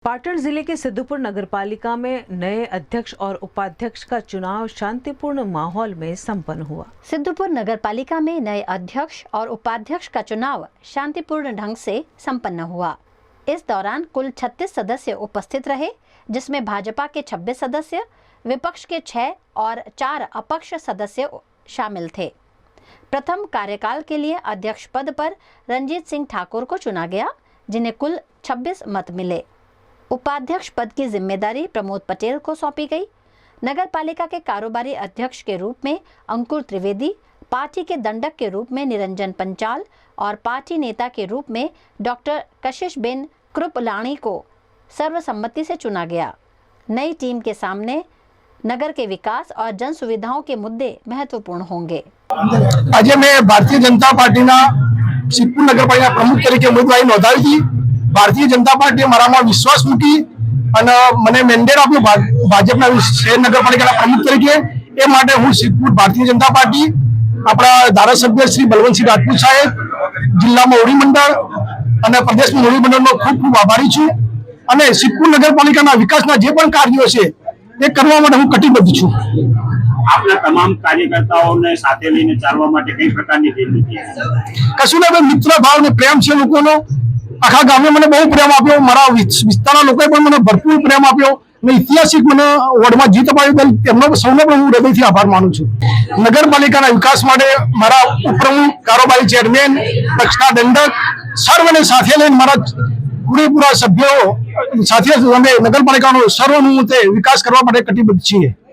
पाटन जिले के सिद्धपुर नगरपालिका में नए अध्यक्ष और उपाध्यक्ष का चुनाव शांतिपूर्ण माहौल में संपन्न हुआ। सिद्धपुर नगरपालिका में नए अध्यक्ष और उपाध्यक्ष का चुनाव शांतिपूर्ण ढंग से संपन्न हुआ। इस दौरान कुल 36 सदस्य उपस्थित रहे, जिसमें भाजपा के 26 सदस्य, विपक्ष के 6 और 4 अपक्ष सदस्य शामिल थे। प्रथम कार्यकाल के लिए अध्यक्ष पद पर रंजीत सिंह ठाकुर को चुना गया, जिन्हें कुल 26 मत मिले। उपाध्यक्ष पद की जिम्मेदारी प्रमोद पटेल को सौंपी गई। नगर पालिका के कारोबारी अध्यक्ष के रूप में अंकुर त्रिवेदी, पार्टी के दंडक के रूप में निरंजन पंचाल और पार्टी नेता के रूप में डॉक्टर कशिशबेन कृपलानी को सर्वसम्मति से चुना गया। नई टीम के सामने नगर के विकास और जन सुविधाओं के मुद्दे महत्वपूर्ण होंगे। आज मैं भारतीय जनता पार्टी सिद्धपुर नगरपालिका प्रमुख तरीके उम्मीदवारी नोंधावी थी। भारतीय जनता पार्टी मारा विश्वास मूकी અને મને મેન્ડેટ આપ્યું ભાજપના શહેર નગરપાલિકાના પ્રમુખ તરીકે। એ માટે હું સિદ્ધપુર ભારતીય જનતા પાર્ટી આપણા ધારાસભ્ય શ્રી બલવંતસિંહ રાજપૂત સાહેબ, જિલ્લામાં હોળી મંડળ અને પ્રદેશમાં હોળી મંડળનો ખૂબ ખૂબ આભારી છું અને સિદ્ધપુર નગરપાલિકાના વિકાસના જે પણ કાર્યો છે તે કરવા માટે હું કટિબદ્ધ છું। આપના તમામ કાર્યકર્તાઓને સાથે લઈને ચાલવા માટે કઈ પ્રકારની રણનીતિ છે? કશું ને મિત્ર ભાવ ને પ્રેમ છે લોકોનો। આખા ગામે મને બહુ પ્રેમ આપ્યો, મારા વિસ્તારના લોકોએ પણ મને ભરપૂર પ્રેમ આપ્યો અને ઐતિહાસિક મને વોર્ડમાં જીત અપાવી, તેમનો સૌનો પણ હું હૃદયથી આભાર માનું છું। નગરપાલિકાના વિકાસ માટે મારા ઉપપ્રમુખ, કારોબારી ચેરમેન, પક્ષના દંડક સર્વને સાથે લઈને મારા પૂરેપૂરા સભ્યો સાથે અમે નગરપાલિકાનો સર્વોન્મુખે વિકાસ કરવા માટે કટિબદ્ધ છીએ।